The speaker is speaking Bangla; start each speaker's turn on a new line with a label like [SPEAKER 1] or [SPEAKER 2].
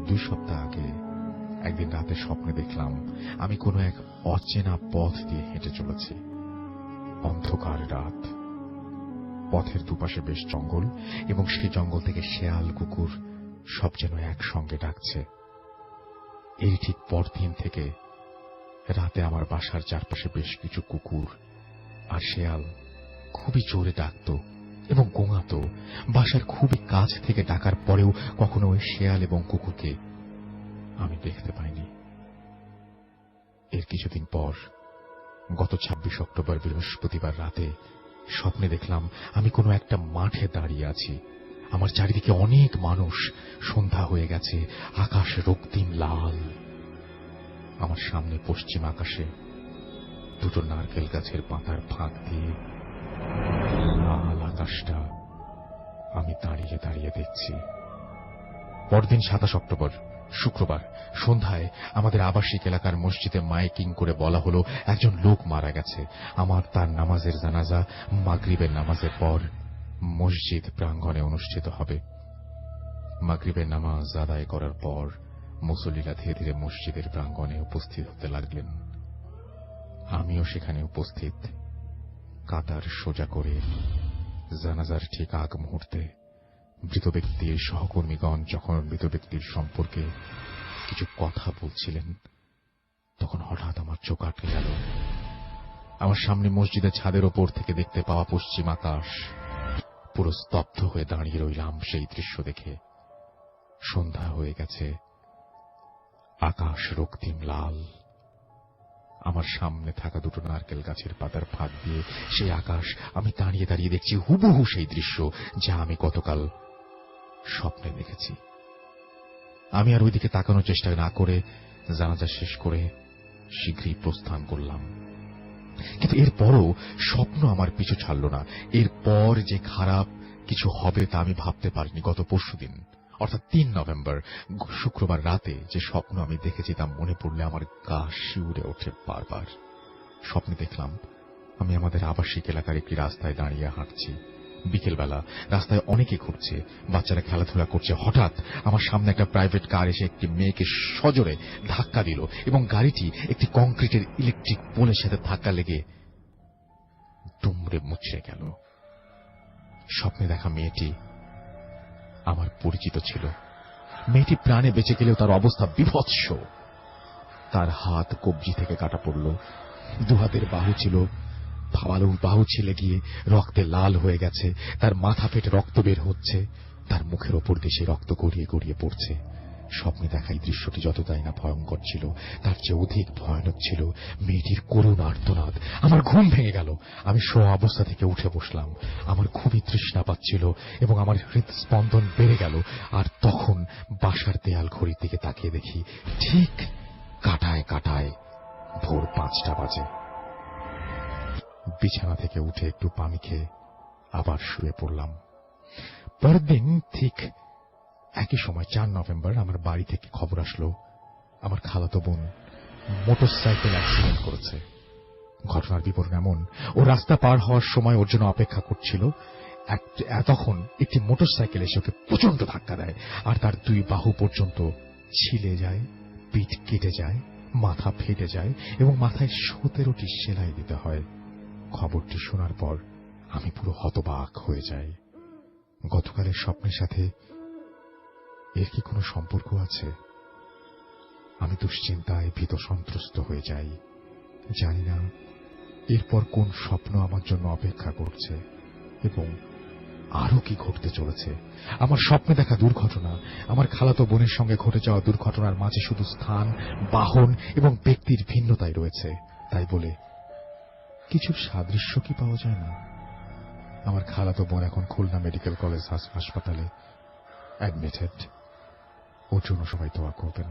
[SPEAKER 1] 2 সপ্তাহ আগে একদিন রাতে স্বপ্নে দেখলাম আমি কোনো এক অচেনা পথ দিয়ে হেঁটে চলেছি। অন্ধকার রাত, পথের দুপাশে বেশ জঙ্গল, এবং সেই জঙ্গল থেকে শেয়াল কুকুর সব যেন একসঙ্গে ডাকছে। এর ঠিক পরদিন থেকে রাতে আমার বাসার চারপাশে বেশ কিছু কুকুর আর শেয়াল খুবই জোরে ডাকত এবং গোঙাত। বাসার খুবই কাছ থেকে ডাকার পরেও কখনো ওই শেয়াল এবং কুকুরকে আমি দেখতে পাইনি। এর কিছুদিন পর গত 26 অক্টোবর বৃহস্পতিবার রাতে স্বপ্নে দেখলাম আমি কোনো একটা মাঠে দাঁড়িয়ে আছি। আমার চারিদিকে অনেক মানুষ। সন্ধ্যা হয়ে গেছে, আকাশ রক্তিম লাল। আমার সামনে পশ্চিম আকাশে দুটো নারকেল গাছের পাতার ফাঁক দিয়ে লাল আকাশটা আমি দাঁড়িয়ে দাঁড়িয়ে দেখছি। পরদিন 27 অক্টোবর শুক্রবার সন্ধ্যায় আমাদের আবাসিক এলাকার মসজিদে মাইকিং করে বলা হলো একজন লোক মারা গেছে। তার নামাজের জানাজা মাগরিবের নামাজের পর মসজিদ প্রাঙ্গণে অনুষ্ঠিত হবে। মাগরিবের নামাজ আদায় করার পর মুসল্লিরা ধীরে ধীরে মসজিদের প্রাঙ্গণে উপস্থিত হতে লাগলেন। আমিও সেখানে উপস্থিত। কাতার সোজা করে জানাজার ঠিক আগ মুহূর্তে মৃত ব্যক্তির সহকর্মীগণ যখন মৃত ব্যক্তির সম্পর্কে কিছু কথা বলছিলেন, তখন হঠাৎ আমার চোখ আটকে গেল। আমার সামনে মসজিদের ছাদের ওপর থেকে দেখতে পাওয়া পশ্চিম আকাশ। পুরো স্তব্ধ হয়ে দাঁড়িয়ে রইলাম সেই দৃশ্য দেখে। সন্ধ্যা হয়ে গেছে, আকাশ রক্তিম লাল। আমার সামনে থাকা দুটো নারকেল গাছের পাতার ফাঁক দিয়ে সেই আকাশ আমি দাঁড়িয়ে দাঁড়িয়ে দেখছি, হুবহু সেই দৃশ্য যা আমি গতকাল স্বপ্নে দেখেছি। আমি আর ওইদিকে তাকানোর চেষ্টা না করে জানাজা শেষ করে শীঘ্রই প্রস্থান করলাম। কিন্তু এরপরও স্বপ্ন আমার পিছু ছাড়ল না। এরপর যে খারাপ কিছু হবে তা আমি ভাবতে পারিনি। গত পরশুদিন অর্থাৎ 3 নভেম্বর শুক্রবার রাতে যে স্বপ্ন আমি দেখেছি তা মনে পড়লে আমার গা শিউরে ওঠে বারবার। স্বপ্নে দেখলাম আমি আমাদের আবাসিক এলাকার একটি রাস্তায় দাঁড়িয়ে হাঁটছি। বিকেলবেলা রাস্তায় অনেকে ঘুরছে, বাচ্চারা খেলাধুলা করছে। হঠাৎ আমার সামনে একটা প্রাইভেট কার এসে একটি মেয়েকে সজোরে ধাক্কা দিল এবং গাড়িটি একটি কংক্রিটের ইলেকট্রিক পোলের সাথে ধাক্কা লেগে দুমড়ে মুচড়ে গেল। স্বপ্নে দেখা মেয়েটি আমার পরিচিত ছিল। মেয়েটি প্রাণে বেঁচে গেলেও তার অবস্থা বিভৎস। তার হাত কবজি থেকে কাটা পড়ল, দুহাতের বাহু ছিল বাহু ছিলে গিয়ে রক্তে লাল হয়ে গেছে। তার মাথা ফেটে রক্ত বের হচ্ছে, তার মুখের ওপর দিয়ে সে রক্ত গড়িয়ে গড়িয়ে পড়ছে। স্বপ্নে দেখা এই দৃশ্যটি যতটাই না ভয়ঙ্কর ছিল, তার চেয়ে অধিক ভয়ানক ছিল মেয়েটির করুণ আর্তনাদ। আমার ঘুম ভেঙে গেল। আমি শোয়া অবস্থা থেকে উঠে বসলাম। আমার খুবই তৃষ্ণা পাচ্ছিল এবং আমার হৃদস্পন্দন বেড়ে গেল। আর তখন বাসার দেয়াল ঘড়ির দিকে তাকিয়ে দেখি ঠিক কাটায় কাটায় ভোর 5টা বাজে। বিছানা থেকে উঠে একটু পানি খেয়ে আবার শুয়ে পড়লাম। পরের দিন ঠিক একই সময় 4 নভেম্বর আমার বাড়ি থেকে খবর আসলো আমার খালাতো বোন মোটরসাইকেল অ্যাক্সিডেন্ট করেছে। ঘটনার বিবরণ এমন, ও রাস্তা পার হওয়ার সময় ওর জন্য অপেক্ষা করছিল। তখন একটি মোটরসাইকেল এসে ওকে প্রচন্ড ধাক্কা দেয় আর তার 2 বাহু পর্যন্ত ছিলে যায়, পিঠ কেটে যায়, মাথা ফেটে যায় এবং মাথায় 17টি সেলাই দিতে হয়। খবরটি শোনার পর আমি পুরো হতবাক হয়ে যাই। গতকালের স্বপ্নের সাথে এর কি কোনো সম্পর্ক আছে? আমি দুশ্চিন্তায় ভীত সন্ত্রস্ত হয়ে যাই। জানি না এরপর কোন স্বপ্ন আমার জন্য অপেক্ষা করছে এবং আরো কি ঘটতে চলেছে। আমার স্বপ্নে দেখা দুর্ঘটনা, আমার খালাতো বোনের সঙ্গে ঘটে যাওয়া দুর্ঘটনার মাঝে শুধু স্থান, বাহন এবং ব্যক্তির ভিন্নতাই রয়েছে। তাই বলে কিছু সাদৃশ্য কি পাওয়া যায় না? আমার খালাতো বোন এখন খুলনা মেডিকেল কলেজ হাসপাতালে অ্যাডমিটেড। ওর জন্য সবাই দোয়া করবেন।